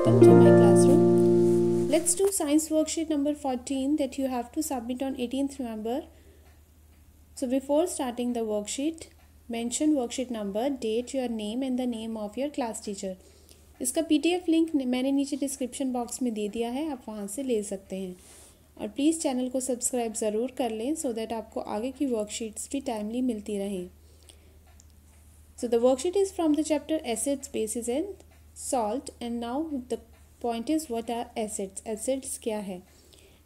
welcome to my classroom. Let's do science worksheet number 14 that you have to submit on 18th November. So before starting the worksheet, mention worksheet number, date, your name and the name of your class teacher. इसका PDF link मैंने नीचे description box में दे दिया है, आप वहाँ से ले सकते हैं. और प्लीज़ चैनल को सब्सक्राइब ज़रूर कर लें सो दैट आपको आगे की वर्कशीट्स भी टाइमली मिलती रहें. So the worksheet is from the chapter acids, bases and salt, and now the point is what are acids? Acids क्या है?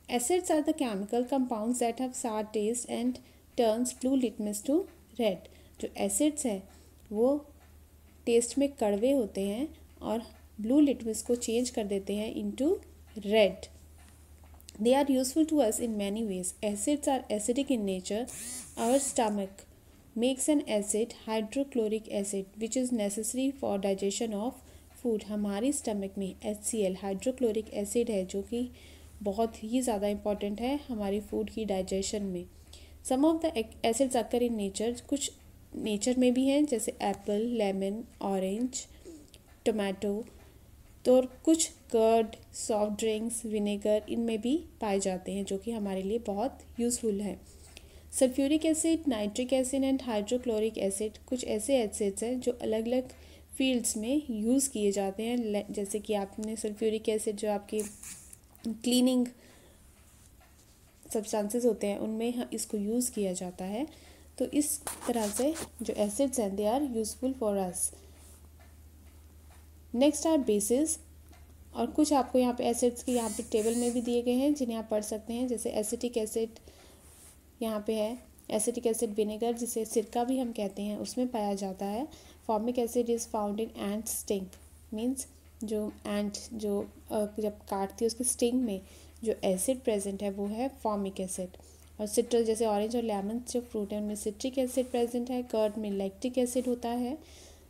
Acids are the chemical compounds that have sour taste and turns blue litmus to red. जो acids है वो test में कड़वे होते हैं और blue litmus को चेंज कर देते हैं into red. They are useful to us in many ways. Acids are acidic in nature. Our stomach makes an acid, hydrochloric acid, which is necessary for digestion of food. हमारी stomach में HCl hydrochloric acid है जो कि बहुत ही ज़्यादा important है हमारी food की डाइजेशन में. Some of the acids occur in nature, कुछ नेचर में भी हैं जैसे एप्पल, लेमन, ऑरेंज, टोमेटो. तो कुछ कर्ड, सॉफ्ट ड्रिंक्स, विनेगर इनमें भी पाए जाते हैं जो कि हमारे लिए बहुत यूज़फुल है. Sulphuric acid, nitric acid and hydrochloric acid कुछ ऐसे एसिड्स हैं जो अलग अलग फील्ड्स में यूज़ किए जाते हैं. जैसे कि आपने सल्फ्यूरिक एसिड जो आपके क्लीनिंग सब्सटेंसेस होते हैं उनमें इसको यूज़ किया जाता है. तो इस तरह से जो एसिड्स हैं they are useful for us. Next are bases, और कुछ आपको यहाँ पे एसिड्स के यहाँ पे टेबल में भी दिए गए हैं जिन्हें आप पढ़ सकते हैं. जैसे एसिटिक एसिड यहाँ पे है, एसिटिक एसिड विनेगर जिसे सिरका भी हम कहते हैं उसमें पाया जाता है. Formic acid is found in ant sting, means जो एंट जो जब काटती है उसके स्टिंग में जो एसिड प्रेजेंट है वो है फॉर्मिक एसिड. और सिट्रस जैसे ऑरेंज और लेमन जो फ्रूट है उनमें सिट्रिक एसिड प्रेजेंट है. कर्ड में लैक्टिक एसिड होता है.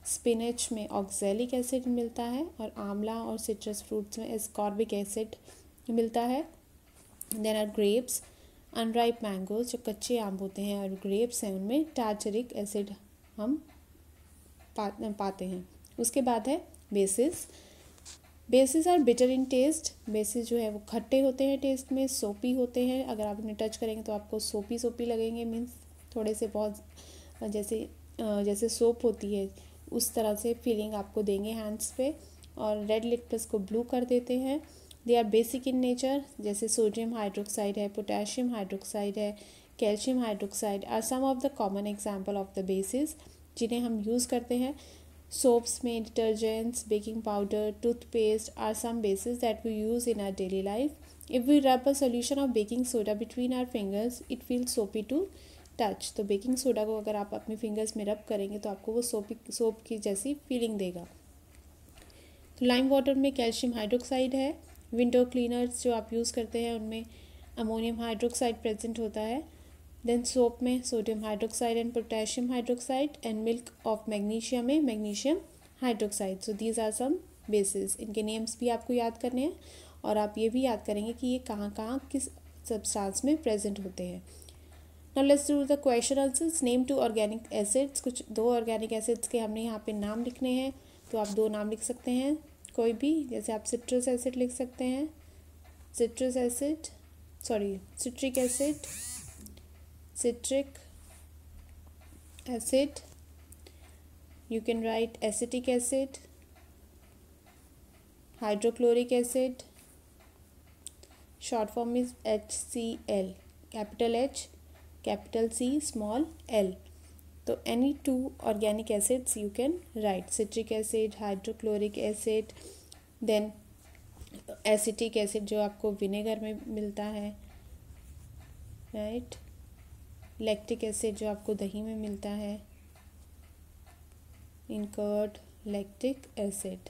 स्पिनच में ऑक्सैलिक एसिड मिलता है. और आंवला और सिट्रस फ्रूट्स में एस्कॉर्बिक एसिड मिलता है. Then are grapes, unripe mangoes जो कच्चे आम होते हैं और ग्रेप्स हैं उनमें टार्चरिक एसिड हम पाते हैं. उसके बाद है bases. Bases are bitter in taste. Bases जो है वो खट्टे होते हैं टेस्ट में, सोपी होते हैं. अगर आप उन्हें टच करेंगे तो आपको सोपी सोपी लगेंगे, मीन्स थोड़े से बहुत जैसे सोप होती है उस तरह से फीलिंग आपको देंगे हैंड्स पे. और रेड लिटमस को ब्लू कर देते हैं. They are basic in nature, जैसे सोडियम हाइड्रोक्साइड है, पोटेशियम हाइड्रोक्साइड है, calcium hydroxide are some of the common example of the bases जिन्हें हम यूज़ करते हैं. सोप्स में detergents, baking powder, toothpaste are some bases that we use in our daily life. If we rub a solution of baking soda between our fingers it feels soapy to touch. तो baking soda को अगर आप अपने fingers में रब करेंगे तो आपको वो सोप की जैसी फीलिंग देगा. तो लाइम वाटर में कैल्शियम हाइड्रोक्साइड है. विंडो क्लीनर्स जो आप यूज़ करते हैं उनमें अमोनियम हाइड्रोक्साइड प्रेजेंट होता है. देन सोप में sodium hydroxide and potassium hydroxide. And milk of magnesium में magnesium hydroxide. So these are some bases. इनके नेम्स भी आपको याद करने हैं और आप ये भी याद करेंगे कि ये कहाँ कहाँ किस सब्सटेंस में प्रेजेंट होते हैं. Now let's do the question answers. Name two organic acids. कुछ दो ऑर्गेनिक एसिड्स के हमने यहाँ पे नाम लिखने हैं तो आप दो नाम लिख सकते हैं कोई भी. जैसे आप सिट्रस एसिड लिख सकते हैं, citric acid, citric acid. You can write acetic acid, hydrochloric acid. Short form is HCl, capital H, capital C, small l. तो any two organic acids you can write. Citric acid, hydrochloric acid, then acetic acid जो आपको vinegar में मिलता है, right. Lactic acid जो आपको दही में मिलता है, in curd, lactic acid.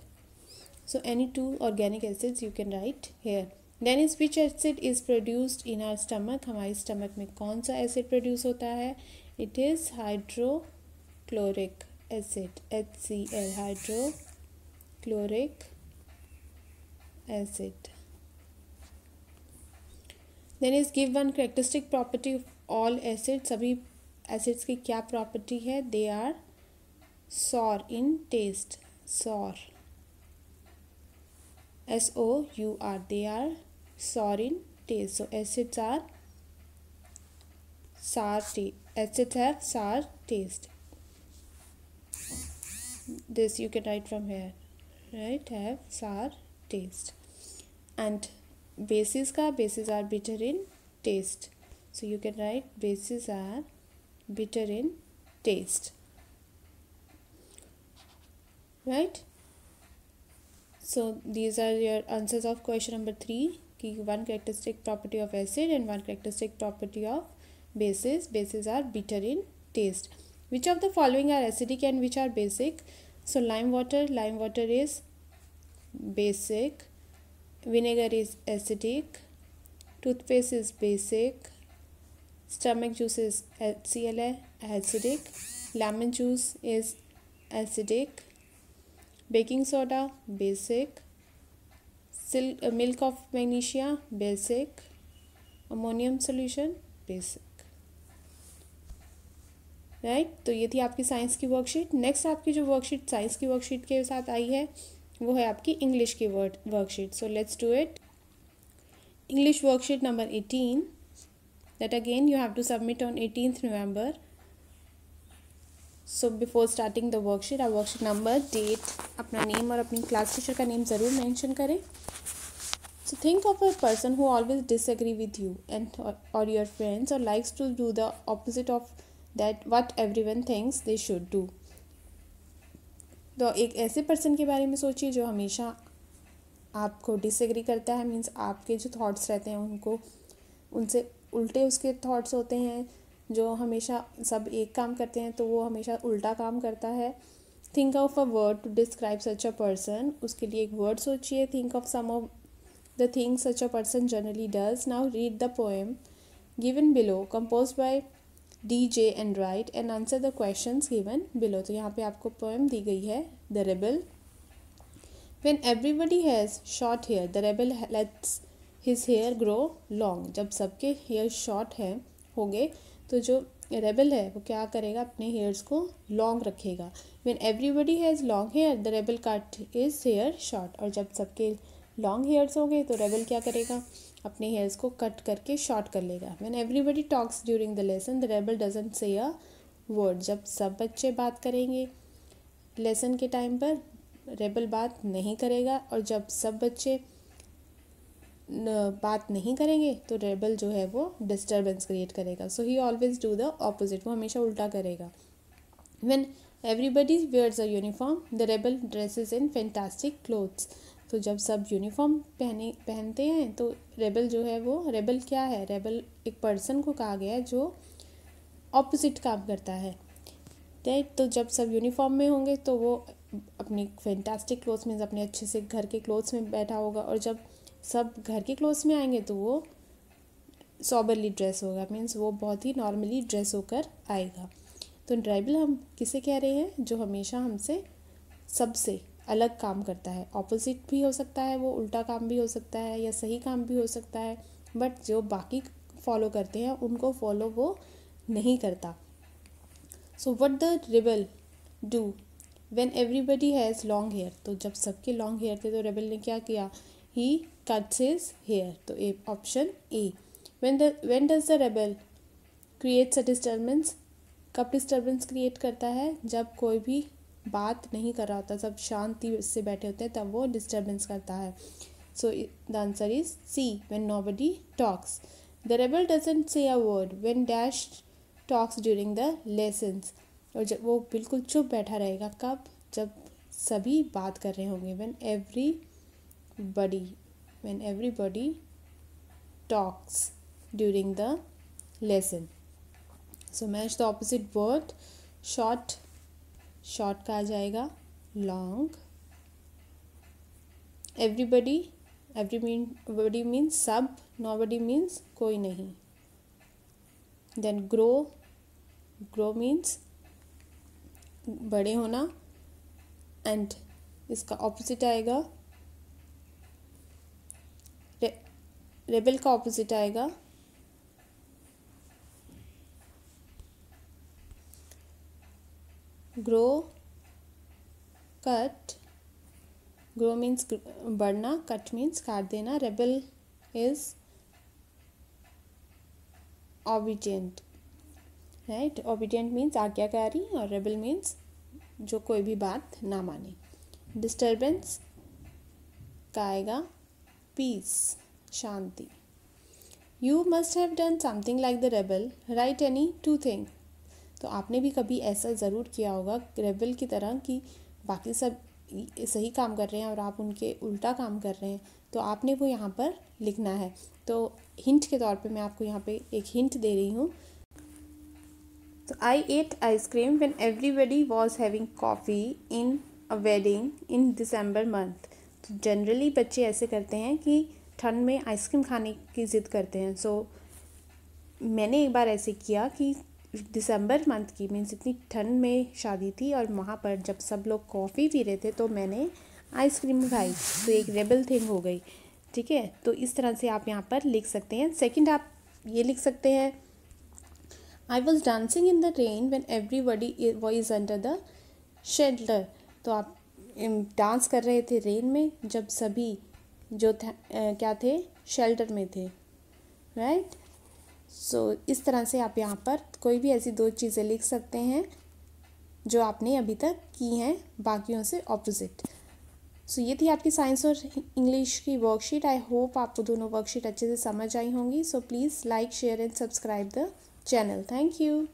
So any two organic acids you can write here. Then is which acid is produced in our stomach. हमारे स्टमक में कौन सा एसिड प्रोड्यूस होता है? It is hydrochloric acid, HCl, hydrochloric acid. Then is give one characteristic property of all acids. सभी acids की क्या property है? They are sour in taste, sour. SOUR, they are sour in taste. So acids are sour taste. Acids have sour taste. This you can write from here, right? Have sour taste. And bases are bitter in taste. So you can write bases are bitter in taste, right? So these are your answers of question number 3. One characteristic property of acid and one characteristic property of bases. Bases are bitter in taste. Which of the following are acidic and which are basic? So lime water is basic. Vinegar is acidic. Toothpaste is basic. Stomach juice is HCl, acidic. Lemon juice is acidic. Baking soda, basic. Milk of magnesia, basic. Ammonium solution, basic. Right तो ये थी आपकी science की worksheet. Next आपकी जो worksheet science की worksheet के साथ आई है वो है आपकी इंग्लिश की worksheet. So let's do it. English worksheet number 18 that again you have to submit on 18th November. So before starting the worksheet, our worksheet number, date, अपना नेम और अपनी क्लास टीचर का नेम ज़रूर mention करें. So think of a person who always disagree with you and or your friends or likes to do the opposite of that what everyone thinks they should do. तो एक ऐसे person के बारे में सोचिए जो हमेशा आपको डिसएग्री करता है. मीन्स आपके जो थॉट्स रहते हैं उनको उनसे उल्टे उसके थॉट्स होते हैं. जो हमेशा सब एक काम करते हैं तो वो हमेशा उल्टा काम करता है. Think of a word to describe such a person. उसके लिए एक वर्ड सोचिए. Think of some of the things such a person generally does. Now read the poem given below compose by DJ and write and answer the questions given below. तो यहाँ पे आपको poem दी गई है. The rebel. When everybody has short hair, the rebel lets his hair grow long. जब सबके hair short है होंगे तो जो रेबल है वो क्या करेगा, अपने हेयर्स को लॉन्ग रखेगा. When everybody has long hair, the rebel cut his hair short. और जब सबके लॉन्ग हेयर्स होंगे तो रेबल क्या करेगा, अपने हेयर्स को कट करके शॉर्ट कर लेगा. When everybody talks during the lesson, the rebel doesn't say a word. जब सब बच्चे बात करेंगे लेसन के टाइम पर, रेबल बात नहीं करेगा. और जब सब बच्चे बात नहीं करेंगे तो रेबल जो है वो डिस्टर्बेंस क्रिएट करेगा. So he always do the opposite. वो हमेशा उल्टा करेगा. When everybody wears a uniform, the rebel dresses in fantastic clothes. तो जब सब यूनिफॉर्म पहनते हैं तो रेबल जो है वो, रेबल क्या है, रेबल एक पर्सन को कहा गया है जो ऑपोजिट काम करता है. राइट. तो जब सब यूनिफॉर्म में होंगे तो वो अपनी फैंटास्टिक क्लोथ्स में, अपने अच्छे से घर के क्लोथ्स में बैठा होगा. और जब सब घर के क्लोथ्स में आएंगे तो वो सॉबरली ड्रेस होगा. मीन्स वो बहुत ही नॉर्मली ड्रेस होकर आएगा. तो रेबल हम किसे कह रहे हैं, जो हमेशा हमसे सबसे अलग काम करता है. ऑपोजिट भी हो सकता है, वो उल्टा काम भी हो सकता है या सही काम भी हो सकता है. बट जो बाकी फॉलो करते हैं उनको फॉलो वो नहीं करता. So what the rebel do when everybody has long hair. तो जब सबके लॉन्ग हेयर थे तो रेबल ने क्या किया, ही कट्स हिज हेयर. तो A option A. When does the rebel creates a disturbance. कब डिस्टर्बेंस क्रिएट करता है, जब कोई भी बात नहीं कर रहा होता, सब शांति से बैठे होते हैं, तब वो डिस्टर्बेंस करता है. So the answer is C. When nobody talks. The rebel doesn't say a word when dash talks during the lessons. और जब वो बिल्कुल चुप बैठा रहेगा, कब, जब सभी बात कर रहे होंगे. When everybody talks during the lesson. So match the opposite word. Short का आ जाएगा लॉन्ग. एवरीबडी मीन्स सब. नोबडी मीन्स कोई नहीं. देन ग्रो मीन्स बड़े होना. एंड इसका ऑपोजिट आएगा, रेबल का ऑपोजिट आएगा ग्रो, कट, ग्रो मीन्स बढ़ना, कट मीन्स काट देना, rebel is obedient, right. Obedient means आज्ञाकारी और रेबल मीन्स जो कोई भी बात ना माने। डिस्टर्बेंस का आएगा पीस, शांति। You must have done something like the rebel, right any two thing. तो आपने भी कभी ऐसा ज़रूर किया होगा रेबल की तरह कि बाकी सब सही काम कर रहे हैं और आप उनके उल्टा काम कर रहे हैं, तो आपने वो यहाँ पर लिखना है। तो हिंट के तौर पे मैं आपको यहाँ पे एक हिंट दे रही हूँ। तो I ate ice cream when everybody was having coffee in a wedding in December month. तो जनरली बच्चे ऐसे करते हैं कि ठंड में आइसक्रीम खाने की ज़िद करते हैं। सो मैंने एक बार ऐसे किया कि दिसंबर मंथ की मीन्स इतनी ठंड में शादी थी और वहाँ पर जब सब लोग कॉफ़ी पी रहे थे तो मैंने आइसक्रीम खाई, तो एक रेबल थिंग हो गई, ठीक है। तो इस तरह से आप यहाँ पर लिख सकते हैं। सेकंड आप ये लिख सकते हैं, I was dancing in the rain when everybody was under the shelter. तो आप डांस कर रहे थे रेन में जब सभी जो क्या थे, शेल्टर में थे, राइट। सो इस तरह से आप यहाँ पर कोई भी ऐसी दो चीज़ें लिख सकते हैं जो आपने अभी तक की हैं बाकियों से ऑपोजिट। सो ये थी आपकी साइंस और इंग्लिश की वर्कशीट। आई होप आपको दोनों वर्कशीट अच्छे से समझ आई होंगी। So please like, share and subscribe the channel. Thank you.